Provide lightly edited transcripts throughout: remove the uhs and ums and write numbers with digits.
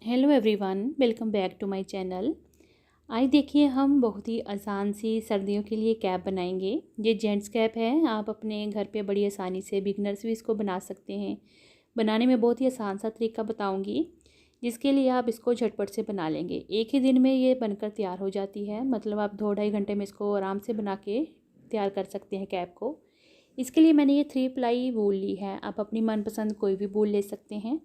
Hello everyone, welcome back to my channel. आज देखिए हम बहुत ही आसान सी सर्दियों के लिए कैप बनाएंगे। ये जेंट्स कैप है, आप अपने घर पे बड़ी आसानी से बिगनर्स भी इसको बना सकते हैं। बनाने में बहुत ही आसान सा तरीका बताऊंगी, जिसके लिए आप इसको झटपट से बना लेंगे। एक ही दिन में ये बनकर तैयार हो जाती है, मतलब आप 2-2.5 घंटे में इसको आराम से बना के तैयार कर सकते हैं कैप को। इसके लिए मैंने ये 3 प्लाई वूल ली है। आप अपनी मनपसंद कोई भी वूल ले सकते हैं।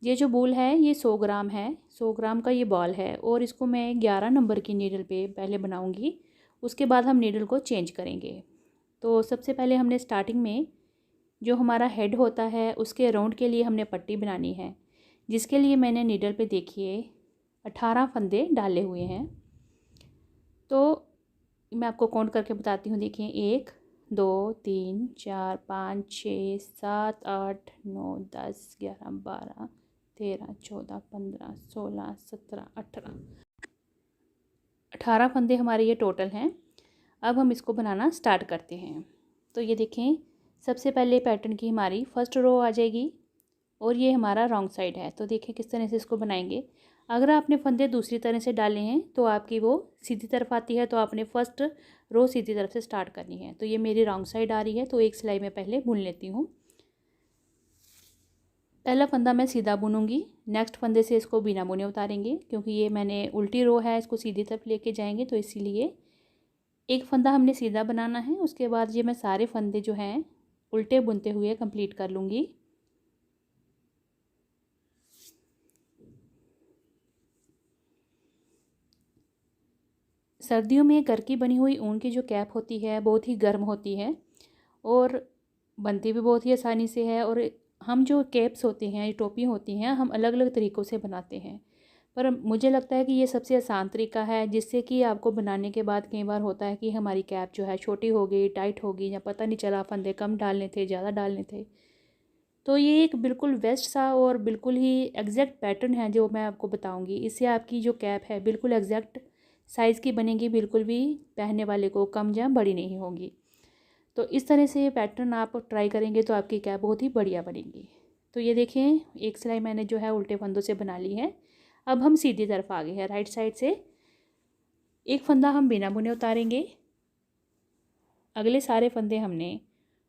ये जो बॉल है ये 100 ग्राम है। 100 ग्राम का ये बॉल है और इसको मैं 11 नंबर की नीडल पे पहले बनाऊंगी। उसके बाद हम नीडल को चेंज करेंगे। तो सबसे पहले हमने स्टार्टिंग में जो हमारा हेड होता है उसके राउंड के लिए हमने पट्टी बनानी है, जिसके लिए मैंने नीडल पे देखिए 18 फंदे डाले हुए हैं। तो मैं आपको काउंट करके बताती हूँ। देखिए 1 2 3 4 5 6 7 8 9 10 11 12 13 14 15 16 17 18 फंदे हमारे ये टोटल हैं। अब हम इसको बनाना स्टार्ट करते हैं। तो ये देखें, सबसे पहले पैटर्न की हमारी फर्स्ट रो आ जाएगी और ये हमारा रॉन्ग साइड है। तो देखें किस तरह से इसको बनाएंगे। अगर आपने फंदे दूसरी तरह से डाले हैं तो आपकी वो सीधी तरफ आती है, तो आपने फर्स्ट रो सीधी तरफ से स्टार्ट करनी है। तो ये मेरी रॉन्ग साइड आ रही है, तो एक सिलाई में पहले बुन लेती हूँ। पहला फंदा मैं सीधा बुनूंगी, नेक्स्ट फंदे से इसको बिना बुने उतारेंगे, क्योंकि ये मैंने उल्टी रो है, इसको सीधी तरफ लेके जाएंगे, तो इसीलिए एक फंदा हमने सीधा बनाना है। उसके बाद ये मैं सारे फंदे जो हैं उल्टे बुनते हुए कंप्लीट कर लूँगी। सर्दियों में घर की बनी हुई ऊन की जो कैप होती है बहुत ही गर्म होती है और बनती भी बहुत ही आसानी से है। और हम जो कैप्स होते हैं, टोपी होती हैं, हम अलग अलग तरीक़ों से बनाते हैं, पर मुझे लगता है कि ये सबसे आसान तरीका है, जिससे कि आपको बनाने के बाद कई बार होता है कि हमारी कैप जो है छोटी हो गई, टाइट हो गई, या पता नहीं चला फंदे कम डालने थे ज़्यादा डालने थे। तो ये एक बिल्कुल बेस्ट सा और बिल्कुल ही एग्जैक्ट पैटर्न है जो मैं आपको बताऊंगी। इससे आपकी जो कैप है बिल्कुल एग्जैक्ट साइज़ की बनेगी, बिल्कुल भी पहनने वाले को कम या बड़ी नहीं होगी। तो इस तरह से ये पैटर्न आप ट्राई करेंगे तो आपकी कैप बहुत ही बढ़िया बनेगी। तो ये देखें, एक सिलाई मैंने जो है उल्टे फंदों से बना ली है। अब हम सीधी तरफ आ गए हैं, राइट साइड से एक फंदा हम बिना बुने उतारेंगे। अगले सारे फंदे हमने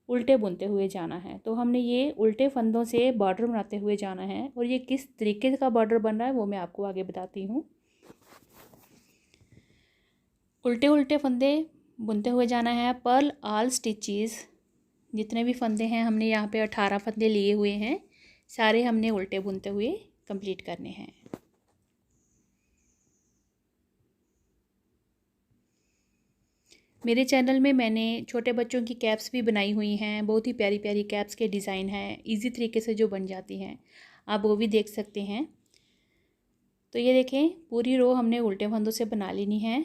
उल्टे बुनते हुए जाना है। तो हमने ये उल्टे फंदों से बॉर्डर बनाते हुए जाना है, और ये किस तरीके का बॉर्डर बन रहा है वो मैं आपको आगे बताती हूँ। उल्टे उल्टे फंदे बुनते हुए जाना है। पर्ल ऑल स्टिचेस, जितने भी फंदे हैं हमने यहाँ पे 18 फंदे लिए हुए हैं, सारे हमने उल्टे बुनते हुए कंप्लीट करने हैं। मेरे चैनल में मैंने छोटे बच्चों की कैप्स भी बनाई हुई हैं। बहुत ही प्यारी प्यारी कैप्स के डिज़ाइन हैं, इजी तरीके से जो बन जाती हैं, आप वो भी देख सकते हैं। तो ये देखें, पूरी रो हमने उल्टे फंदों से बना लेनी है।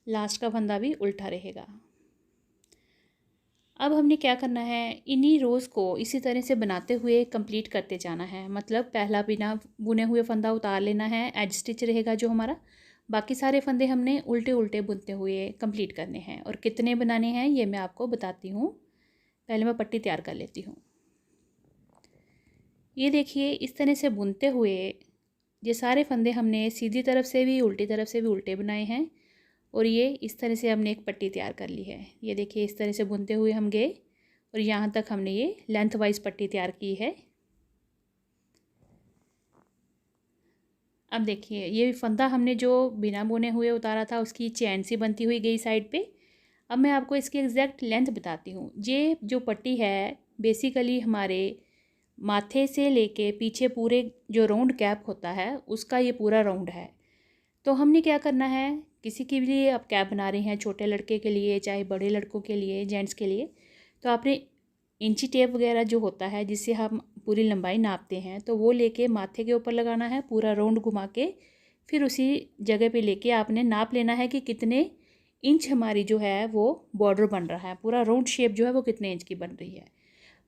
लास्ट का फंदा भी उल्टा रहेगा। अब हमने क्या करना है, इन्हीं रोज़ को इसी तरह से बनाते हुए कंप्लीट करते जाना है। मतलब पहला बिना बुने हुए फंदा उतार लेना है, एज स्टिच रहेगा जो हमारा। बाकी सारे फंदे हमने उल्टे उल्टे बुनते हुए कंप्लीट करने हैं। और कितने बनाने हैं ये मैं आपको बताती हूँ। पहले मैं पट्टी तैयार कर लेती हूँ। ये देखिए, इस तरह से बुनते हुए ये सारे फंदे हमने सीधी तरफ से भी उल्टी तरफ से भी उल्टे बनाए हैं, और ये इस तरह से हमने एक पट्टी तैयार कर ली है। ये देखिए, इस तरह से बुनते हुए हम गए और यहाँ तक हमने ये लेंथ वाइज पट्टी तैयार की है। अब देखिए, ये फंदा हमने जो बिना बुने हुए उतारा था उसकी चैन सी बनती हुई गई साइड पे। अब मैं आपको इसकी एग्जैक्ट लेंथ बताती हूँ। ये जो पट्टी है बेसिकली हमारे माथे से लेके पीछे पूरे जो राउंड कैप होता है उसका ये पूरा राउंड है। तो हमने क्या करना है, किसी के लिए आप कैप बना रहे हैं, छोटे लड़के के लिए चाहे बड़े लड़कों के लिए, जेंट्स के लिए, तो आपने इंची टेप वगैरह जो होता है जिससे हम पूरी लंबाई नापते हैं, तो वो लेके माथे के ऊपर लगाना है, पूरा राउंड घुमा के। फिर उसी जगह पे लेके आपने नाप लेना है कि कितने इंच हमारी जो है वो बॉर्डर बन रहा है, पूरा राउंड शेप जो है वो कितने इंच की बन रही है।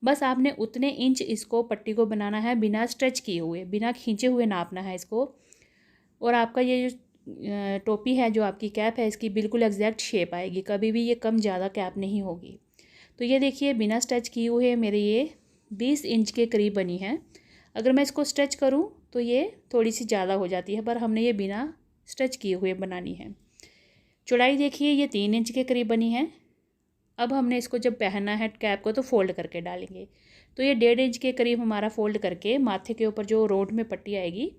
बस आपने उतने इंच इसको पट्टी को बनाना है, बिना स्ट्रेच किए हुए, बिना खींचे हुए नापना है इसको। और आपका ये जो टोपी है, जो आपकी कैप है, इसकी बिल्कुल एग्जैक्ट शेप आएगी, कभी भी ये कम ज़्यादा कैप नहीं होगी। तो ये देखिए, बिना स्टिच किए हुए मेरे ये 20 इंच के करीब बनी है। अगर मैं इसको स्टिच करूँ तो ये थोड़ी सी ज़्यादा हो जाती है, पर हमने ये बिना स्टिच किए हुए बनानी है। चौड़ाई देखिए ये 3 इंच के करीब बनी है। अब हमने इसको जब पहनना है कैप को तो फोल्ड करके डालेंगे। तो ये 1.5 इंच के करीब हमारा फोल्ड करके माथे के ऊपर जो रोड में पट्टी आएगी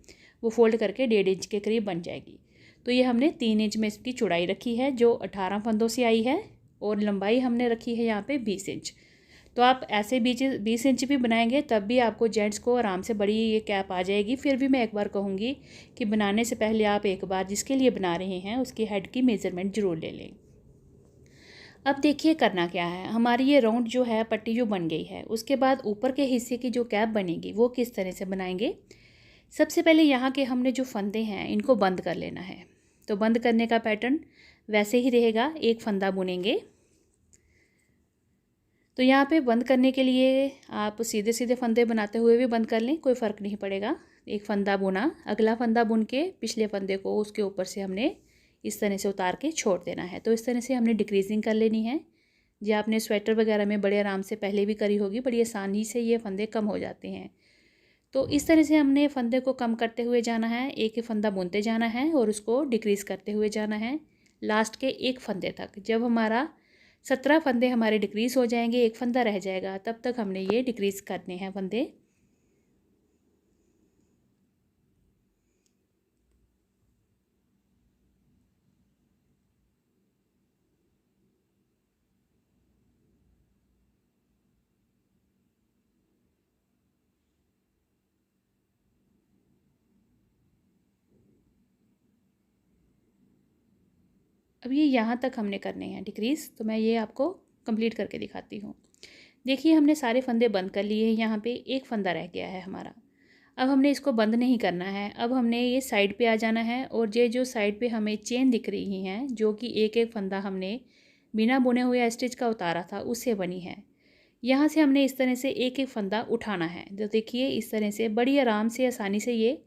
वो फोल्ड करके 1.5 इंच के करीब बन जाएगी। तो ये हमने 3 इंच में इसकी चौड़ाई रखी है जो 18 फंदों से आई है, और लंबाई हमने रखी है यहाँ पे 20 इंच। तो आप ऐसे 20 इंच भी बनाएंगे तब भी आपको जेंट्स को आराम से बड़ी ये कैप आ जाएगी। फिर भी मैं एक बार कहूँगी कि बनाने से पहले आप एक बार जिसके लिए बना रहे हैं उसकी हेड की मेज़रमेंट ज़रूर ले लें। अब देखिए करना क्या है, हमारी ये राउंड जो है पट्टी जो बन गई है, उसके बाद ऊपर के हिस्से की जो कैप बनेगी वो किस तरह से बनाएंगे। सबसे पहले यहाँ के हमने जो फंदे हैं इनको बंद कर लेना है। तो बंद करने का पैटर्न वैसे ही रहेगा, एक फंदा बुनेंगे। तो यहाँ पे बंद करने के लिए आप सीधे सीधे फंदे बनाते हुए भी बंद कर लें, कोई फ़र्क नहीं पड़ेगा। एक फंदा बुना, अगला फंदा बुन के पिछले फंदे को उसके ऊपर से हमने इस तरह से उतार के छोड़ देना है। तो इस तरह से हमने डिक्रीजिंग कर लेनी है। जो आपने स्वेटर वगैरह में बड़े आराम से पहले भी करी होगी, बड़ी आसानी से ये फंदे कम हो जाते हैं। तो इस तरह से हमने फंदे को कम करते हुए जाना है, एक एक फंदा बुनते जाना है और उसको डिक्रीज़ करते हुए जाना है लास्ट के एक फंदे तक। जब हमारा 17 फंदे हमारे डिक्रीज़ हो जाएंगे, एक फंदा रह जाएगा, तब तक हमने ये डिक्रीज़ करने हैं फंदे। अब ये यहाँ तक हमने करने हैं डिक्रीज़, तो मैं ये आपको कंप्लीट करके दिखाती हूँ। देखिए हमने सारे फंदे बंद कर लिए हैं, यहाँ पे एक फंदा रह गया है हमारा। अब हमने इसको बंद नहीं करना है, अब हमने ये साइड पे आ जाना है, और ये जो साइड पे हमें चेन दिख रही हैं जो कि एक एक फंदा हमने बिना बुने हुए स्टिच का उतारा था उससे बनी है, यहाँ से हमने इस तरह से एक एक फंदा उठाना है। तो देखिए इस तरह से बड़ी आराम से आसानी से ये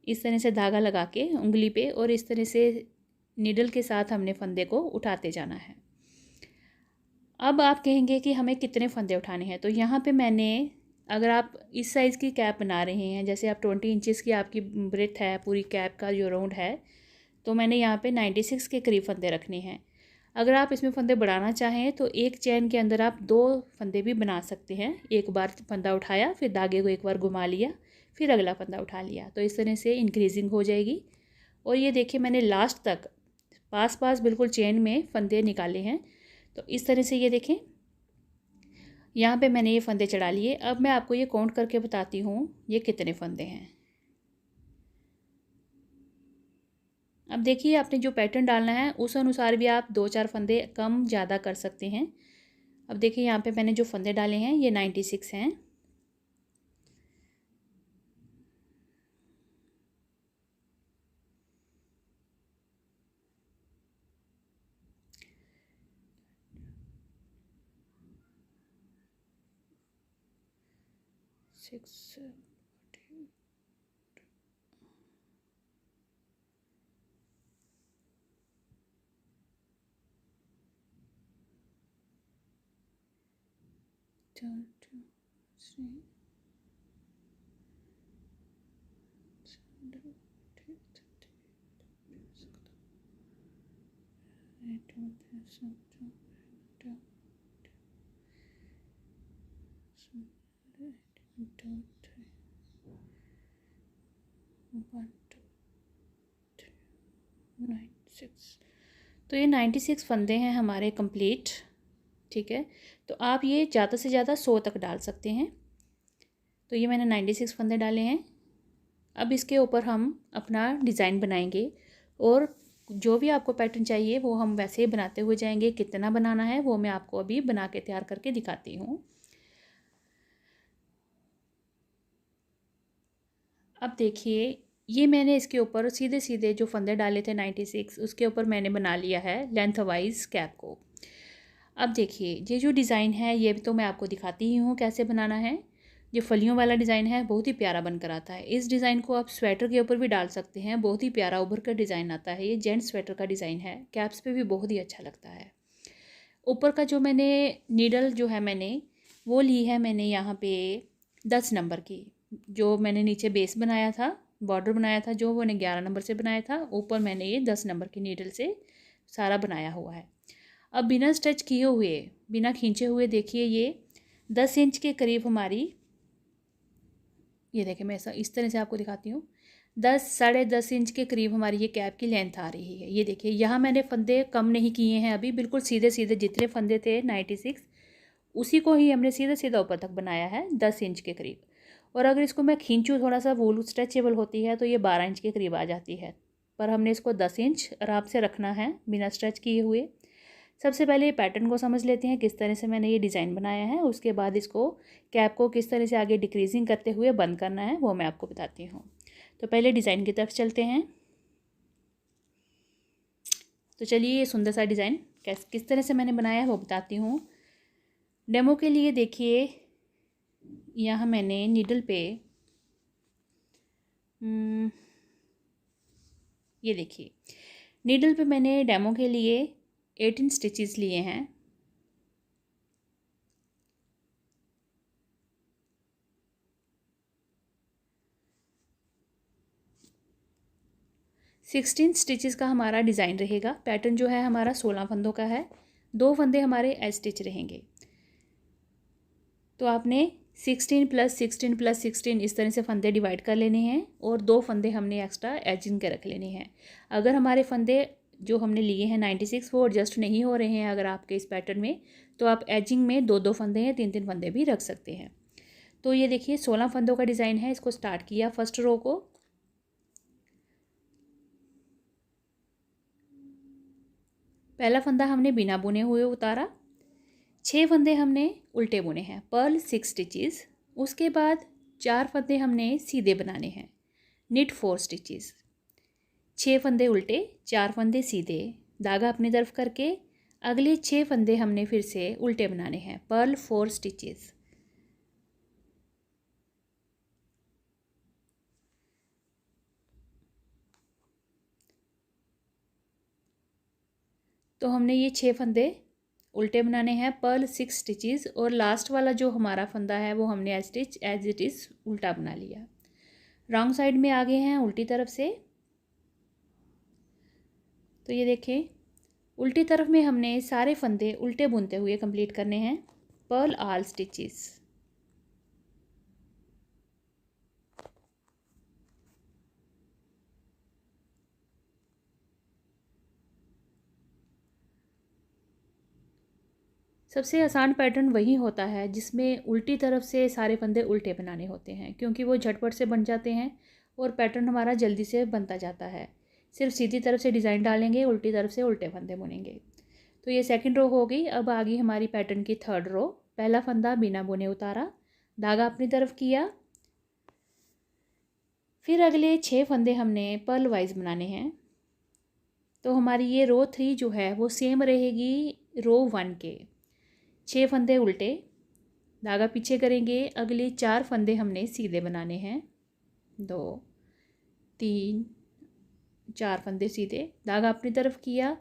इस तरह से धागा लगा के उंगली पे और इस तरह से नीडल के साथ हमने फंदे को उठाते जाना है। अब आप कहेंगे कि हमें कितने फंदे उठाने हैं, तो यहाँ पे मैंने, अगर आप इस साइज़ की कैप बना रहे हैं, जैसे आप 20 इंचज़ की आपकी ब्रेथ है पूरी कैप का जो राउंड है, तो मैंने यहाँ पे 96 के करीब फंदे रखने हैं। अगर आप इसमें फंदे बढ़ाना चाहें तो एक चैन के अंदर आप 2 फंदे भी बना सकते हैं। एक बार फंदा उठाया, फिर धागे को एक बार घुमा लिया, फिर अगला फंदा उठा लिया, तो इस तरह से इंक्रीजिंग हो जाएगी। और ये देखिए मैंने लास्ट तक पास पास बिल्कुल चेन में फंदे निकाले हैं। तो इस तरह से ये देखें, यहाँ पे मैंने ये फंदे चढ़ा लिए। अब मैं आपको ये काउंट करके बताती हूँ ये कितने फंदे हैं। अब देखिए आपने जो पैटर्न डालना है उस अनुसार भी आप 2-4 फंदे कम ज़्यादा कर सकते हैं। अब देखिए यहाँ पे मैंने जो फंदे डाले हैं ये 96 हैं। सिक्स 2 3 96। तो ये 96 फंदे हैं हमारे कंप्लीट। ठीक है, तो आप ये ज़्यादा से ज़्यादा 100 तक डाल सकते हैं। तो ये मैंने 96 फंदे डाले हैं। अब इसके ऊपर हम अपना डिज़ाइन बनाएंगे, और जो भी आपको पैटर्न चाहिए वो हम वैसे ही बनाते हुए जाएंगे। कितना बनाना है वो मैं आपको अभी बना के तैयार करके दिखाती हूँ। अब देखिए ये मैंने इसके ऊपर सीधे सीधे जो फंदे डाले थे 96, उसके ऊपर मैंने बना लिया है लेंथ वाइज कैप को। अब देखिए ये जो डिज़ाइन है ये तो मैं आपको दिखाती ही हूँ कैसे बनाना है। ये फलियों वाला डिज़ाइन है, बहुत ही प्यारा बनकर आता है। इस डिज़ाइन को आप स्वेटर के ऊपर भी डाल सकते हैं, बहुत ही प्यारा उभर कर डिज़ाइन आता है। ये जेंट्स स्वेटर का डिज़ाइन है, कैप्स पे भी बहुत ही अच्छा लगता है। ऊपर का जो मैंने नीडल जो है मैंने वो ली है, मैंने यहाँ पे 10 नंबर की जो मैंने नीचे बेस बनाया था, बॉर्डर बनाया था जो, वो मैंने 11 नंबर से बनाया था। ऊपर मैंने ये 10 नंबर की नीडल से सारा बनाया हुआ है। अब बिना स्टिच किए हुए, बिना खींचे हुए देखिए ये 10 इंच के करीब हमारी, ये देखिए मैं ऐसा इस तरह से आपको दिखाती हूँ, 10 साढ़े 10 इंच के करीब हमारी ये कैप की लेंथ आ रही है। ये देखिए यहाँ मैंने फंदे कम नहीं किए हैं अभी, बिल्कुल सीधे सीधे जितने फंदे थे 96 उसी को ही हमने सीधा सीधा ऊपर तक बनाया है 10 इंच के करीब। और अगर इसको मैं खींचूँ थोड़ा सा, वूल स्ट्रेचेबल होती है तो ये 12 इंच के करीब आ जाती है, पर हमने इसको 10 इंच आराम से रखना है बिना स्ट्रेच किए हुए। सबसे पहले पैटर्न को समझ लेते हैं किस तरह से मैंने ये डिज़ाइन बनाया है, उसके बाद इसको कैप को किस तरह से आगे डिक्रीजिंग करते हुए बंद करना है वो मैं आपको बताती हूँ। तो पहले डिज़ाइन की तरफ चलते हैं। तो चलिए ये सुंदर सा डिज़ाइन किस तरह से मैंने बनाया है वो बताती हूँ। डेमो के लिए देखिए यहाँ मैंने नीडल पे ये देखिए नीडल पे मैंने डेमो के लिए 18 स्टिचेस लिए हैं। सिक्सटीन स्टिचेस का हमारा डिज़ाइन रहेगा। पैटर्न जो है हमारा 16 फंदों का है, 2 फंदे हमारे एज स्टिच रहेंगे। तो आपने 16 + 16 + 16 इस तरह से फंदे डिवाइड कर लेने हैं और 2 फंदे हमने एक्स्ट्रा एजिंग के रख लेने हैं। अगर हमारे फंदे जो हमने लिए हैं 96 वो एडजस्ट नहीं हो रहे हैं अगर आपके इस पैटर्न में, तो आप एजिंग में 2-2 फंदे या 3-3 फंदे भी रख सकते हैं। तो ये देखिए 16 फंदों का डिज़ाइन है। इसको स्टार्ट किया फर्स्ट रो को, पहला फंदा हमने बिना बुने हुए उतारा, 6 फंदे हमने उल्टे बुने हैं, पर्ल 6 स्टिचेस। उसके बाद 4 फंदे हमने सीधे बनाने हैं, निट 4 स्टिचेस। 6 फंदे उल्टे, 4 फंदे सीधे, धागा अपनी तरफ करके अगले 6 फंदे हमने फिर से उल्टे बनाने हैं, पर्ल 4 स्टिचेस। तो हमने ये 6 फंदे उल्टे बनाने हैं, पर्ल 6 स्टिचेस, और लास्ट वाला जो हमारा फंदा है वो हमने एज इट इज़ उल्टा बना लिया। रॉन्ग साइड में आगे हैं उल्टी तरफ से। तो ये देखें उल्टी तरफ में हमने सारे फंदे उल्टे बुनते हुए कंप्लीट करने हैं, पर्ल ऑल स्टिचेस। सबसे आसान पैटर्न वही होता है जिसमें उल्टी तरफ से सारे फंदे उल्टे बनाने होते हैं, क्योंकि वो झटपट से बन जाते हैं और पैटर्न हमारा जल्दी से बनता जाता है। सिर्फ सीधी तरफ से डिज़ाइन डालेंगे, उल्टी तरफ से उल्टे फंदे बुनेंगे। तो ये सेकंड रो हो गई। अब आ गई हमारी पैटर्न की थर्ड रो। पहला फंदा बिना बुने उतारा, धागा अपनी तरफ किया, फिर अगले 6 फंदे हमने पर्ल वाइज बनाने हैं। तो हमारी ये रो 3 जो है वो सेम रहेगी रो 1 के। 6 फंदे उल्टे, धागा पीछे करेंगे, अगले 4 फंदे हमने सीधे बनाने हैं, 2 3 4 फंदे सीधे, धागा अपनी तरफ किया,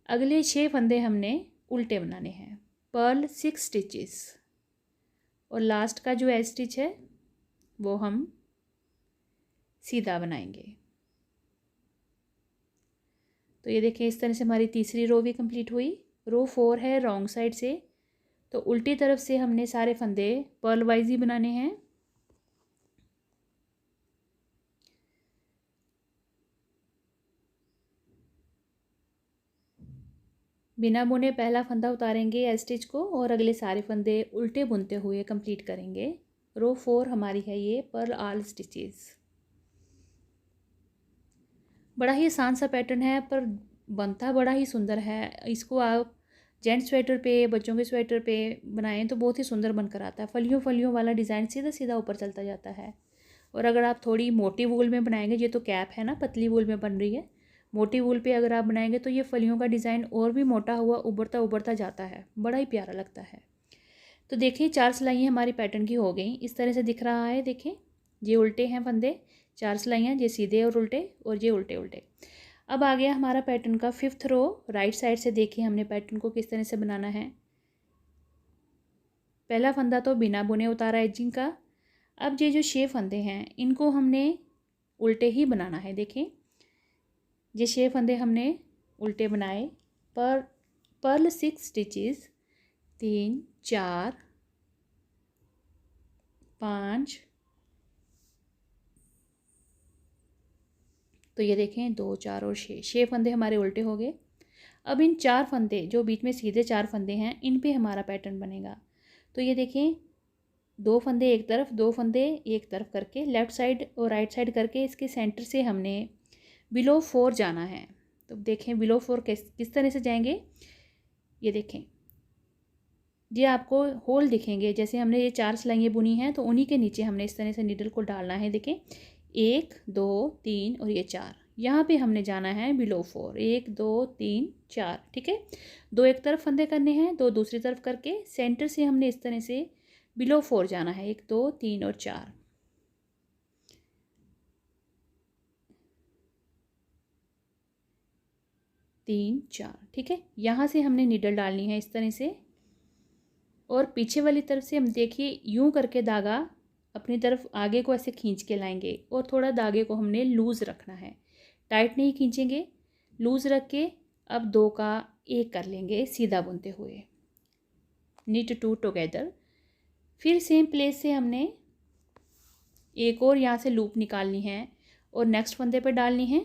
अगले 6 फंदे हमने उल्टे बनाने हैं, पर्ल 6 स्टिचेस, और लास्ट का जो एज स्टिच है वो हम सीधा बनाएंगे। तो ये देखिए इस तरह से हमारी तीसरी रो भी कंप्लीट हुई। रो 4 है रॉन्ग साइड से, तो उल्टी तरफ से हमने सारे फंदे पर्ल वाइज ही बनाने हैं। बिना बुने पहला फंदा उतारेंगे एज स्टिच को और अगले सारे फंदे उल्टे बुनते हुए कंप्लीट करेंगे। रो 4 हमारी है ये पर्ल ऑल स्टिचेस। बड़ा ही आसान सा पैटर्न है पर बनता बड़ा ही सुंदर है। इसको आप जेंट्स स्वेटर पे, बच्चों के स्वेटर पे बनाएं तो बहुत ही सुंदर बनकर आता है। फलियों फलियों वाला डिज़ाइन सीधा सीधा ऊपर चलता जाता है। और अगर आप थोड़ी मोटी वूल में बनाएंगे, ये तो कैप है ना, पतली वूल में बन रही है, मोटी वूल पे अगर आप बनाएंगे तो ये फलियों का डिज़ाइन और भी मोटा हुआ उभरता उभरता जाता है, बड़ा ही प्यारा लगता है। तो देखिए 4 सिलाइयाँ हमारी पैटर्न की हो गई। इस तरह से दिख रहा है, देखिए ये उल्टे हैं फंदे, 4 सिलाइयाँ, ये सीधे और उल्टे, और ये उल्टे उल्टे। अब आ गया हमारा पैटर्न का 5th रो। राइट साइड से देखिए हमने पैटर्न को किस तरह से बनाना है। पहला फंदा तो बिना बुने उतारा एजिंग का, अब ये जो 6 फंदे हैं इनको हमने उल्टे ही बनाना है। देखें, ये 6 फंदे हमने उल्टे बनाए। पर्ल 6 स्टिचेस, 3 4 5, तो ये देखें 2 4 और 6 फंदे हमारे उल्टे हो गए। अब इन 4 फंदे जो बीच में सीधे 4 फंदे हैं इन पे हमारा पैटर्न बनेगा। तो ये देखें 2 फंदे एक तरफ, 2 फंदे एक तरफ करके लेफ़्ट साइड और राइट साइड करके इसके सेंटर से हमने बिलो 4 जाना है। तो देखें बिलो 4 किस तरह से जाएंगे। ये देखें, ये आपको होल दिखेंगे। जैसे हमने ये 4 सिलाइयाँ बुनी हैं तो उन्हीं के नीचे हमने इस तरह से नीडल को डालना है। देखें 1 2 3 और ये 4, यहाँ पे हमने जाना है बिलो 4। 1 2 3 4, ठीक है। 2 एक तरफ फंदे करने हैं, 2 दूसरी तरफ करके सेंटर से हमने इस तरह से बिलो 4 जाना है। 1 2 3 और 4, तीन 4, ठीक है। यहाँ से हमने नीडल डालनी है इस तरह से, और पीछे वाली तरफ से हम देखिए यूं करके धागा अपनी तरफ आगे को ऐसे खींच के लाएंगे और थोड़ा धागे को हमने लूज़ रखना है, टाइट नहीं खींचेंगे, लूज़ रख के अब 2 का 1 कर लेंगे सीधा बुनते हुए। Knit 2 together. फिर सेम प्लेस से हमने एक और यहाँ से लूप निकालनी है और नेक्स्ट फंदे पर डालनी है,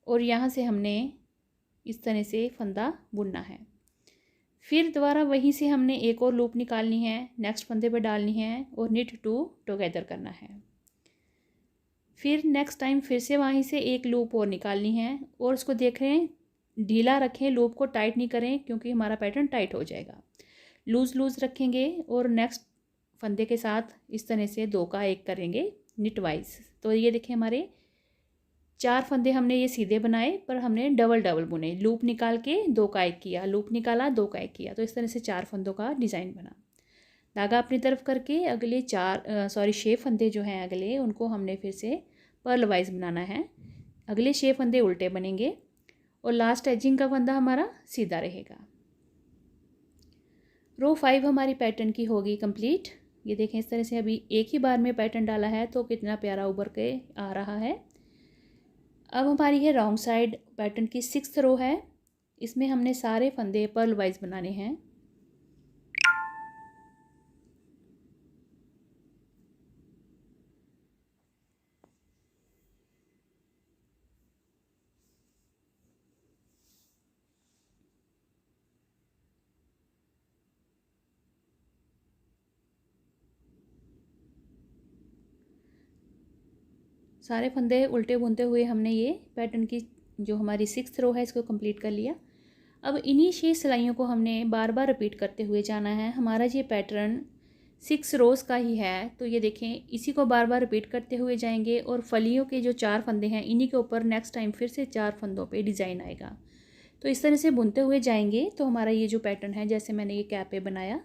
और यहाँ से हमने इस तरह से फंदा बुनना है। फिर दोबारा वहीं से हमने एक और लूप निकालनी है, नेक्स्ट फंदे पर डालनी है और निट 2 टुगेदर करना है। फिर नेक्स्ट टाइम फिर से वहीं से एक लूप और निकालनी है, और उसको देख रहे हैं ढीला रखें, लूप को टाइट नहीं करें क्योंकि हमारा पैटर्न टाइट हो जाएगा। लूज़ रखेंगे और नेक्स्ट फंदे के साथ इस तरह से 2 का 1 करेंगे निट वाइज। तो ये देखें हमारे 4 फंदे हमने ये सीधे बनाए, पर हमने डबल डबल बुने, लूप निकाल के 2 का 1 किया, लूप निकाला 2 का 1 किया, तो इस तरह से 4 फंदों का डिज़ाइन बना। धागा अपनी तरफ करके अगले 6 फंदे जो हैं अगले, उनको हमने फिर से पर्ल वाइज बनाना है। अगले 6 फंदे उल्टे बनेंगे और लास्ट एजिंग का फंदा हमारा सीधा रहेगा। रो 5 हमारी पैटर्न की होगी कंप्लीट। ये देखें इस तरह से अभी एक ही बार में पैटर्न डाला है तो कितना प्यारा उभर के आ रहा है। अब हमारी है रॉन्ग साइड पैटर्न की 6th रो है, इसमें हमने सारे फंदे पर्ल वाइज बनाने हैं। सारे फंदे उल्टे बुनते हुए हमने ये पैटर्न की जो हमारी 6th रो है इसको कंप्लीट कर लिया। अब इन्हीं 6 सिलाइयों को हमने बार बार रिपीट करते हुए जाना है। हमारा ये पैटर्न 6 रोज़ का ही है, तो ये देखें इसी को बार बार रिपीट करते हुए जाएंगे, और फलियों के जो 4 फंदे हैं इन्हीं के ऊपर नेक्स्ट टाइम फिर से 4 फंदों पे डिज़ाइन आएगा। तो इस तरह से बुनते हुए जाएंगे तो हमारा ये जो पैटर्न है, जैसे मैंने ये कैप पे बनाया,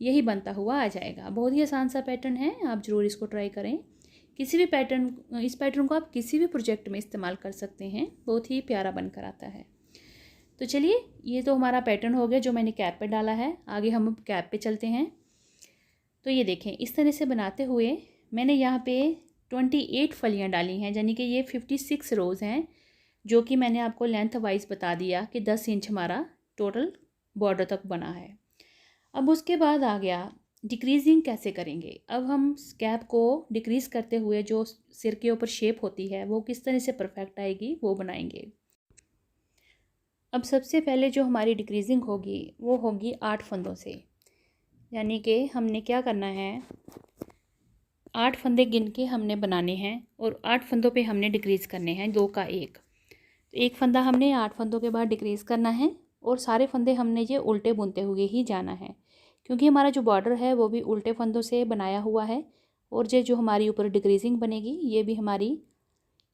यही बनता हुआ आ जाएगा। बहुत ही आसान सा पैटर्न है, आप ज़रूर इसको ट्राई करें। किसी भी पैटर्न, इस पैटर्न को आप किसी भी प्रोजेक्ट में इस्तेमाल कर सकते हैं, बहुत ही प्यारा बनकर आता है। तो चलिए, ये तो हमारा पैटर्न हो गया जो मैंने कैप पे डाला है। आगे हम कैप पे चलते हैं। तो ये देखें इस तरह से बनाते हुए मैंने यहाँ पे 28 फलियाँ डाली हैं, यानी कि ये 56 रोज़ हैं, जो कि मैंने आपको लेंथ वाइज बता दिया कि 10 इंच हमारा टोटल बॉर्डर तक बना है। अब उसके बाद आ गया डिक्रीजिंग कैसे करेंगे। अब हम कैप को डिक्रीज़ करते हुए जो सिर के ऊपर शेप होती है वो किस तरह से परफेक्ट आएगी वो बनाएंगे। अब सबसे पहले जो हमारी डिक्रीजिंग होगी वो होगी 8 फंदों से, यानी कि हमने क्या करना है, 8 फंदे गिन के हमने बनाने हैं और 8 फंदों पे हमने डिक्रीज़ करने हैं 2 का 1। तो एक फ़ंदा हमने 8 फंदों के बाद डिक्रीज़ करना है, और सारे फंदे हमने ये उल्टे बुनते हुए ही जाना है, क्योंकि हमारा जो बॉर्डर है वो भी उल्टे फंदों से बनाया हुआ है, और ये जो हमारी ऊपर डिक्रीजिंग बनेगी ये भी हमारी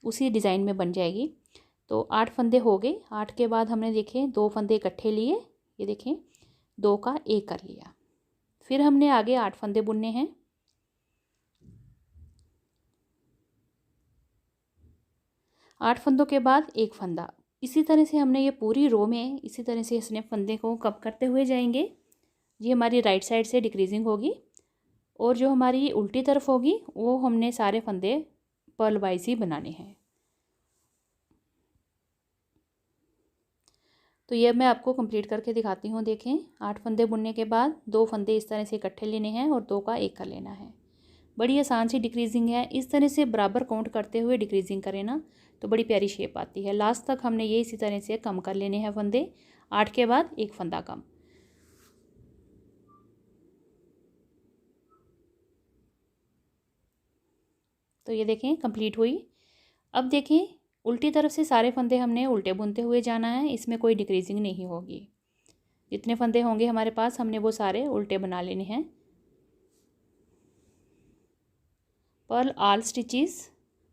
उसी डिज़ाइन में बन जाएगी। तो 8 फंदे हो गए। 8 के बाद हमने देखें 2 फंदे इकट्ठे लिए, ये देखें 2 का 1 कर लिया। फिर हमने आगे 8 फंदे बुनने हैं। आठ फंदों के बाद एक फंदा, इसी तरह से हमने ये पूरी रो में इसी तरह से इसने फंदे को कब करते हुए जाएंगे। ये हमारी राइट साइड से डिक्रीजिंग होगी और जो हमारी उल्टी तरफ होगी वो हमने सारे फंदे पर्ल वाइज ही बनाने हैं। तो ये मैं आपको कंप्लीट करके दिखाती हूँ। देखें, 8 फंदे बुनने के बाद 2 फंदे इस तरह से इकट्ठे लेने हैं और 2 का एक कर लेना है। बड़ी आसान सी डिक्रीजिंग है। इस तरह से बराबर काउंट करते हुए डिक्रीजिंग करें ना तो बड़ी प्यारी शेप आती है। लास्ट तक हमने ये इसी तरह से कम कर लेने हैं फंदे। 8 के बाद एक फंदा कम। तो ये देखें कंप्लीट हुई। अब देखें, उल्टी तरफ से सारे फंदे हमने उल्टे बुनते हुए जाना है। इसमें कोई डिक्रीजिंग नहीं होगी। जितने फंदे होंगे हमारे पास हमने वो सारे उल्टे बना लेने हैं। Purl all stitches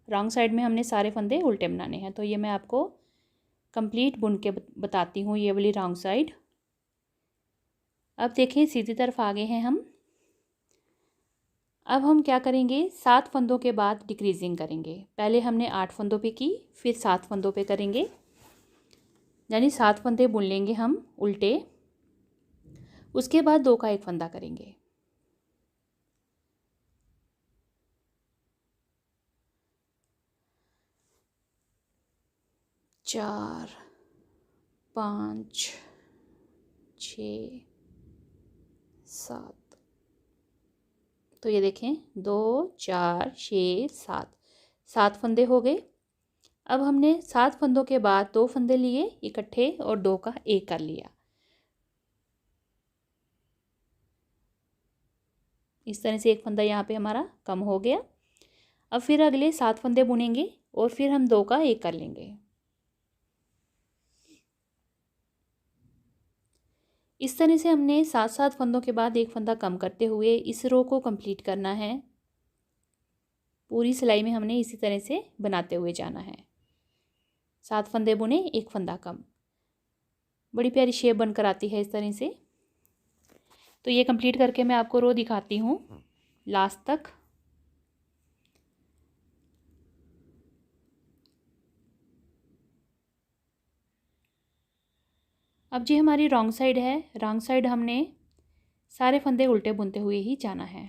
wrong side में हमने सारे फंदे उल्टे बनाने हैं। तो ये मैं आपको कंप्लीट बुन के बताती हूँ। ये वाली रॉन्ग साइड। अब देखें, सीधी तरफ आ गए हैं हम। अब हम क्या करेंगे, 7 फंदों के बाद डिक्रीजिंग करेंगे। पहले हमने 8 फंदों पे की, फिर 7 फंदों पे करेंगे, यानी 7 फंदे बुन लेंगे हम उल्टे। उसके बाद 2 का एक फंदा करेंगे। चार, 5, 6, 7। तो ये देखें 2, 4, 6, 7, 7 फंदे हो गए। अब हमने 7 फंदों के बाद 2 फंदे लिए इकट्ठे और 2 का एक कर लिया। इस तरह से एक फंदा यहाँ पे हमारा कम हो गया। अब फिर अगले 7 फंदे बुनेंगे और फिर हम 2 का एक कर लेंगे। इस तरह से हमने 7 फंदों के बाद एक फंदा कम करते हुए इस रो को कंप्लीट करना है। पूरी सिलाई में हमने इसी तरह से बनाते हुए जाना है। 7 फंदे बुने, एक फंदा कम। बड़ी प्यारी शेप बनकर आती है इस तरह से। तो ये कंप्लीट करके मैं आपको रो दिखाती हूँ लास्ट तक। अब जी हमारी रॉन्ग साइड है। रॉन्ग साइड हमने सारे फंदे उल्टे बुनते हुए ही जाना है।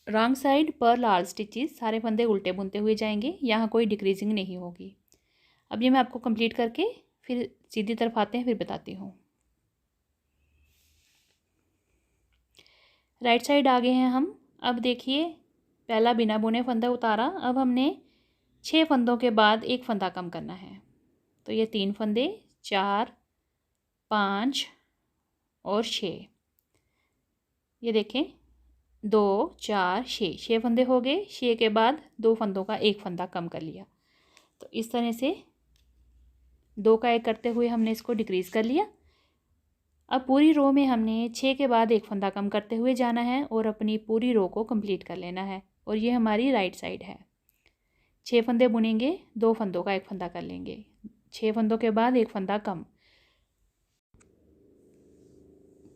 Wrong side purl all stitches सारे फंदे उल्टे बुनते हुए जाएंगे। यहाँ कोई डिक्रीजिंग नहीं होगी। अब ये मैं आपको कंप्लीट करके फिर सीधी तरफ आते हैं, फिर बताती हूँ। राइट साइड आ गए हैं हम। अब देखिए, पहला बिना बुने फंदा उतारा। अब हमने 6 फंदों के बाद एक फंदा कम करना है। तो ये 3 फंदे, 4, 5 और 6। ये देखें 2, 4, 6, 6 फंदे हो गए। 6 के बाद 2 फंदों का एक फंदा कम कर लिया। तो इस तरह से 2 का एक करते हुए हमने इसको डिक्रीज़ कर लिया। अब पूरी रो में हमने 6 के बाद एक फंदा कम करते हुए जाना है और अपनी पूरी रो को कंप्लीट कर लेना है। और ये हमारी राइट साइड है। 6 फंदे बुनेंगे, 2 फंदों का एक फंदा कर लेंगे। 6 फंदों के बाद एक फंदा कम।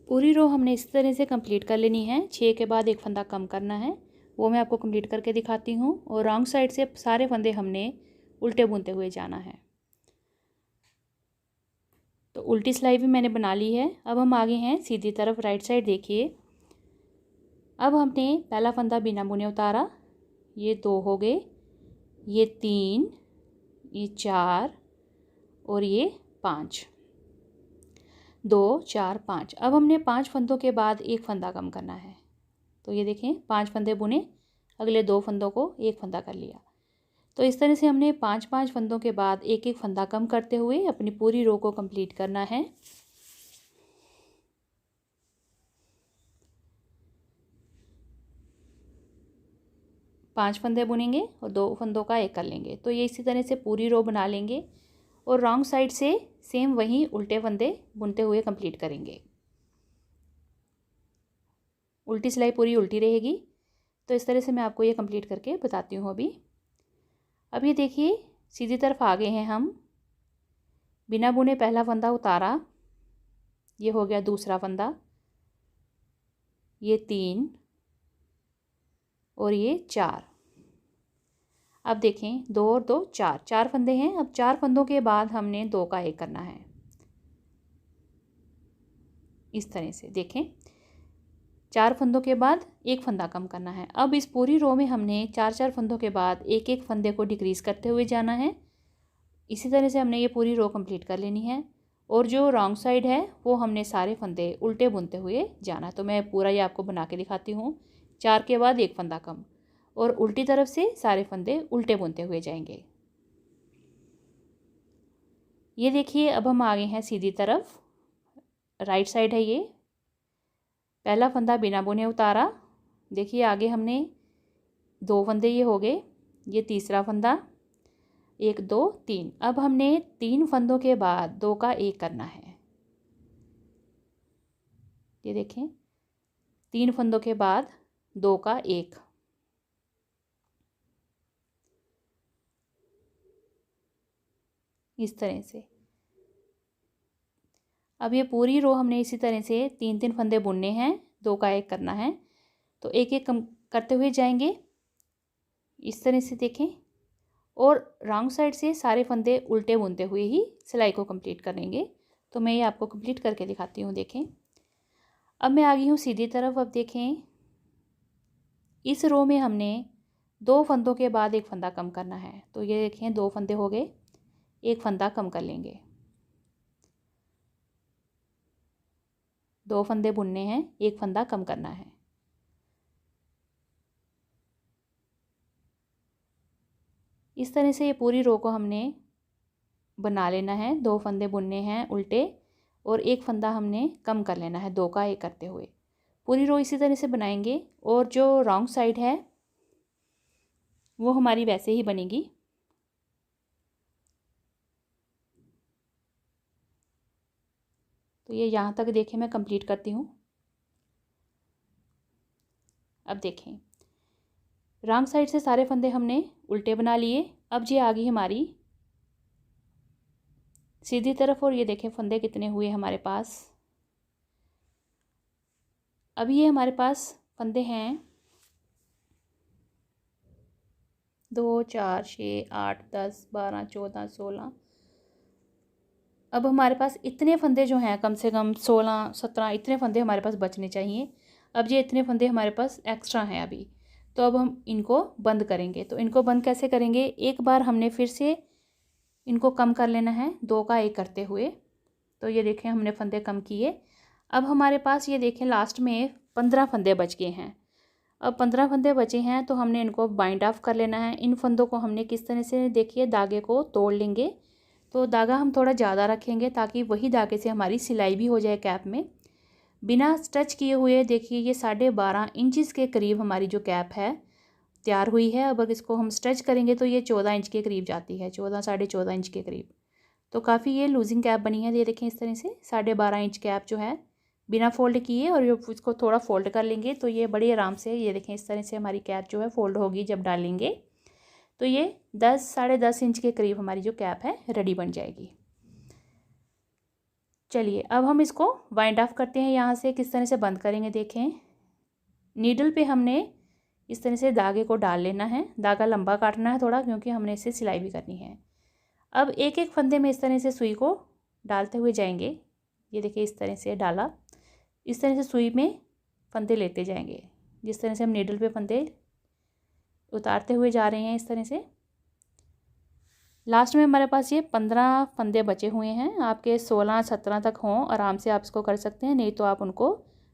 पूरी रो हमने इस तरह से कंप्लीट कर लेनी है। 6 के बाद एक फंदा कम करना है, वो मैं आपको कंप्लीट करके दिखाती हूँ। और रॉन्ग साइड से सारे फंदे हमने उल्टे बुनते हुए जाना है। तो उल्टी सिलाई भी मैंने बना ली है। अब हम आगे हैं सीधी तरफ। राइट साइड देखिए, अब हमने पहला फंदा बिना बुने उतारा। ये 2 हो गए, ये 3, ये 4 और ये 5। 2, 4, 5। अब हमने 5 फंदों के बाद एक फंदा कम करना है। तो ये देखें 5 फंदे बुने, अगले 2 फंदों को एक फंदा कर लिया। तो इस तरह से हमने 5 फंदों के बाद एक एक फंदा कम करते हुए अपनी पूरी रो को कंप्लीट करना है। पांच फंदे बुनेंगे और 2 फंदों का एक कर लेंगे। तो ये इसी तरह से पूरी रो बना लेंगे और रॉन्ग साइड से सेम वही उल्टे फंदे बुनते हुए कंप्लीट करेंगे। उल्टी सिलाई पूरी उल्टी रहेगी। तो इस तरह से मैं आपको ये कंप्लीट करके बताती हूँ अब ये देखिए, सीधी तरफ आ गए हैं हम। बिना बुने पहला फंदा उतारा, ये हो गया दूसरा फंदा, ये 3 और ये 4। अब देखें 2 और 2 4, 4 फंदे हैं। अब 4 फंदों के बाद हमने 2 का एक करना है। इस तरह से देखें 4 फंदों के बाद एक फंदा कम करना है। अब इस पूरी रो में हमने 4-4 फंदों के बाद एक एक फंदे को डिक्रीज़ करते हुए जाना है। इसी तरह से हमने ये पूरी रो कंप्लीट कर लेनी है। और जो रॉन्ग साइड है वो हमने सारे फंदे उल्टे बुनते हुए जाना है। तो मैं पूरा ये आपको बना के दिखाती हूँ। 4 के बाद एक फंदा कम और उल्टी तरफ से सारे फंदे उल्टे बुनते हुए जाएंगे। ये देखिए अब हम आ गए हैं सीधी तरफ, राइट साइड है ये। पहला फंदा बिना बुने उतारा, देखिए आगे हमने 2 फंदे ये हो गए, ये तीसरा फंदा, 1 2 3। अब हमने 3 फंदों के बाद 2 का 1 करना है। ये देखें 3 फंदों के बाद 2 का 1। इस तरह से अब ये पूरी रो हमने इसी तरह से 3-3 फंदे बुनने हैं, 2 का 1 करना है। तो एक एक कम करते हुए जाएंगे इस तरह से देखें। और रॉन्ग साइड से सारे फंदे उल्टे बुनते हुए ही सिलाई को कंप्लीट करेंगे। तो मैं ये आपको कंप्लीट करके दिखाती हूँ। देखें अब मैं आ गई हूँ सीधी तरफ। अब देखें इस रो में हमने 2 फंदों के बाद एक फंदा कम करना है। तो ये देखें 2 फंदे हो गए, एक फंदा कम कर लेंगे, 2 फंदे बुनने हैं, एक फंदा कम करना है। इस तरह से ये पूरी रो को हमने बना लेना है। 2 फंदे बुनने हैं उल्टे और एक फंदा हमने कम कर लेना है 2 का 1 करते हुए। पूरी रो इसी तरह से बनाएंगे और जो रॉन्ग साइड है वो हमारी वैसे ही बनेगी। तो ये यहाँ तक देखें, मैं कंप्लीट करती हूँ। अब देखें रॉन्ग साइड से सारे फंदे हमने उल्टे बना लिए। अब ये आ गई हमारी सीधी तरफ और ये देखें फंदे कितने हुए हमारे पास। अब ये हमारे पास फंदे हैं 2 4 6 8 10 12 14 16। अब हमारे पास इतने फंदे जो हैं कम से कम 16 17 इतने फंदे हमारे पास बचने चाहिए। अब ये इतने फंदे हमारे पास एक्स्ट्रा हैं अभी। तो अब हम इनको बंद करेंगे। तो इनको बंद कैसे करेंगे, एक बार हमने फिर से इनको कम कर लेना है 2 का 1 करते हुए। तो ये देखें हमने फंदे कम किए। अब हमारे पास ये देखें लास्ट में 15 फंदे बच गए हैं। अब 15 फंदे बचे हैं तो हमने इनको बाइंड ऑफ कर लेना है। इन फंदों को हमने किस तरह से, देखिए धागे को तोड़ लेंगे। तो धागा हम थोड़ा ज़्यादा रखेंगे ताकि वही धागे से हमारी सिलाई भी हो जाए कैप में बिना स्टिच किए हुए। देखिए ये 12.5 इंच के करीब हमारी जो कैप है तैयार हुई है। अब अगर इसको हम स्टिच करेंगे तो ये 14 इंच के करीब जाती है, 14 14.5 इंच के करीब। तो काफ़ी ये लूजिंग कैप बनी है। ये देखें इस तरह से 12.5 इंच कैप जो है बिना फोल्ड किए, और इसको थोड़ा फोल्ड कर लेंगे तो ये बड़ी आराम से, ये देखें इस तरह से हमारी कैप जो है फोल्ड होगी जब डालेंगे। तो ये 10 10.5 इंच के करीब हमारी जो कैप है रेडी बन जाएगी। चलिए अब हम इसको वाइंड ऑफ करते हैं। यहाँ से किस तरह से बंद करेंगे, देखें नीडल पे हमने इस तरह से धागे को डाल लेना है। धागा लंबा काटना है थोड़ा क्योंकि हमने इसे सिलाई भी करनी है। अब एक एक फंदे में इस तरह से सुई को डालते हुए जाएंगे। ये देखिए इस तरह से डाला, इस तरह से सुई में फंदे लेते जाएंगे। जिस तरह से हम नीडल पे फंदे उतारते हुए जा रहे हैं इस तरह से। लास्ट में हमारे पास ये 15 फंदे बचे हुए हैं। आपके 16 17 तक हों आराम से आप इसको कर सकते हैं, नहीं तो आप उनको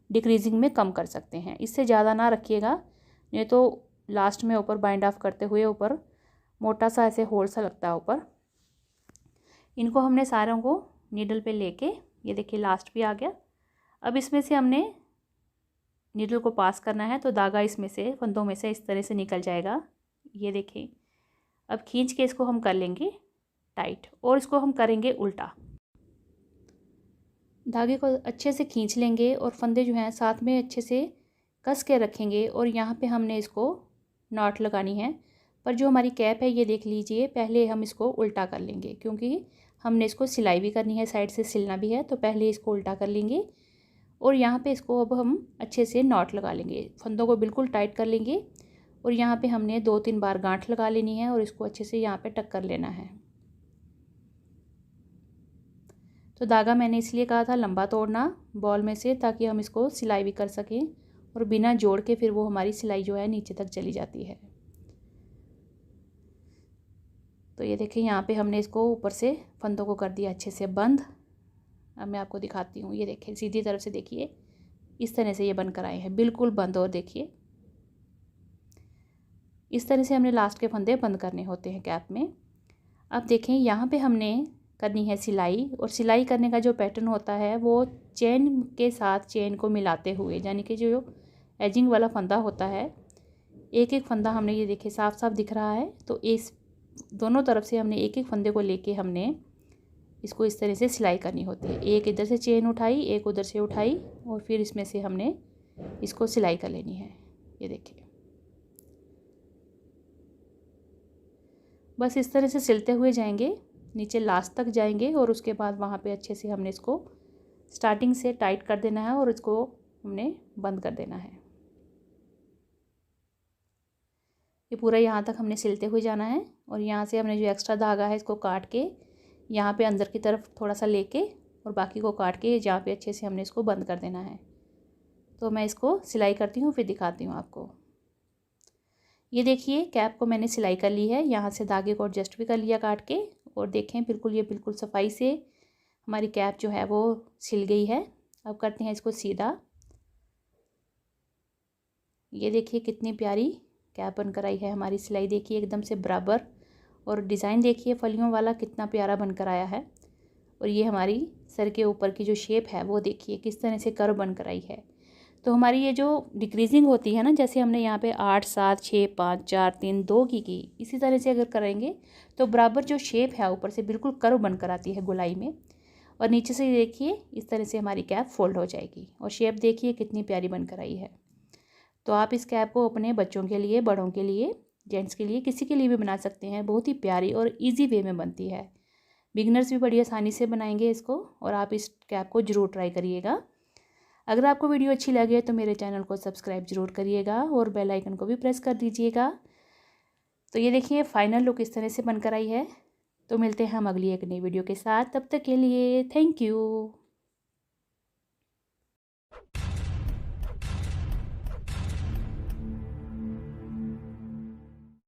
डिक्रीजिंग में कम कर सकते हैं। इससे ज़्यादा ना रखिएगा, नहीं तो लास्ट में ऊपर बाइंड ऑफ करते हुए ऊपर मोटा सा ऐसे होल सा लगता है ऊपर। इनको हमने सारों को नीडल पे लेके, ये देखिए लास्ट भी आ गया। अब इसमें से हमने नीडल को पास करना है तो धागा इसमें से फंदों में से इस तरह से निकल जाएगा। ये देखें अब खींच के इसको हम कर लेंगे टाइट और इसको हम करेंगे उल्टा। धागे को अच्छे से खींच लेंगे और फंदे जो हैं साथ में अच्छे से कस के रखेंगे। और यहाँ पे हमने इसको नॉट लगानी है। पर जो हमारी कैप है ये देख लीजिए, पहले हम इसको उल्टा कर लेंगे क्योंकि हमने इसको सिलाई भी करनी है, साइड से सिलना भी है। तो पहले इसको उल्टा कर लेंगे और यहाँ पे इसको अब हम अच्छे से नॉट लगा लेंगे। फंदों को बिल्कुल टाइट कर लेंगे और यहाँ पे हमने 2-3 बार गांठ लगा लेनी है और इसको अच्छे से यहाँ पे टक कर लेना है। तो धागा मैंने इसलिए कहा था लंबा तोड़ना बॉल में से, ताकि हम इसको सिलाई भी कर सकें और बिना जोड़ के फिर वो हमारी सिलाई जो है नीचे तक चली जाती है। तो ये देखिए यहाँ पे हमने इसको ऊपर से फंदों को कर दिया अच्छे से बंद। अब मैं आपको दिखाती हूँ, ये देखिए सीधी तरफ से देखिए इस तरह से ये बन कर आए हैं बिल्कुल बंद। और देखिए इस तरह से हमने लास्ट के फंदे बंद करने होते हैं कैप में। अब देखें यहाँ पे हमने करनी है सिलाई, और सिलाई करने का जो पैटर्न होता है वो चेन के साथ चेन को मिलाते हुए, यानी कि जो एजिंग वाला फंदा होता है, एक एक फंदा हमने, ये देखिए साफ साफ दिख रहा है, तो इस दोनों तरफ से हमने एक एक फंदे को लेके हमने इसको इस तरह से सिलाई करनी होती है। एक इधर से चेन उठाई, एक उधर से उठाई, और फिर इसमें से हमने इसको सिलाई कर लेनी है। ये देखिए बस इस तरह से सिलते हुए जाएंगे, नीचे लास्ट तक जाएंगे, और उसके बाद वहाँ पे अच्छे से हमने इसको स्टार्टिंग से टाइट कर देना है और इसको हमने बंद कर देना है। ये पूरा यहाँ तक हमने सिलते हुए जाना है, और यहाँ से हमने जो एक्स्ट्रा धागा है इसको काट के यहाँ पे अंदर की तरफ थोड़ा सा लेके और बाकी को काट के जहाँ पे अच्छे से हमने इसको बंद कर देना है। तो मैं इसको सिलाई करती हूँ फिर दिखाती हूँ आपको। ये देखिए कैप को मैंने सिलाई कर ली है, यहाँ से धागे को एडजस्ट भी कर लिया काट के, और देखें बिल्कुल ये बिल्कुल सफाई से हमारी कैप जो है वो सिल गई है। अब करते हैं इसको सीधा। ये देखिए कितनी प्यारी कैप बनकर आई है हमारी। सिलाई देखिए एकदम से बराबर, और डिज़ाइन देखिए फलियों वाला कितना प्यारा बनकर आया है। और ये हमारी सर के ऊपर की जो शेप है वो देखिए किस तरह से कर्व बनकर आई है। तो हमारी ये जो डिक्रीजिंग होती है ना, जैसे हमने यहाँ पे 8 7 6 5 4 3 2 की, इसी तरह से अगर करेंगे तो बराबर जो शेप है ऊपर से बिल्कुल कर्व बनकर आती है गोलाई में, और नीचे से देखिए इस तरह से हमारी कैप फोल्ड हो जाएगी, और शेप देखिए कितनी प्यारी बनकर आई है। तो आप इस कैप को अपने बच्चों के लिए, बड़ों के लिए, जेंट्स के लिए, किसी के लिए भी बना सकते हैं। बहुत ही प्यारी और इजी वे में बनती है। बिगनर्स भी बड़ी आसानी से बनाएंगे इसको, और आप इस कैप को ज़रूर ट्राई करिएगा। अगर आपको वीडियो अच्छी लगे तो मेरे चैनल को सब्सक्राइब ज़रूर करिएगा और बेल आइकन को भी प्रेस कर दीजिएगा। तो ये देखिए फाइनल लुक इस तरह से बनकर आई है। तो मिलते हैं हम अगली एक नई वीडियो के साथ, तब तक के लिए थैंक यू।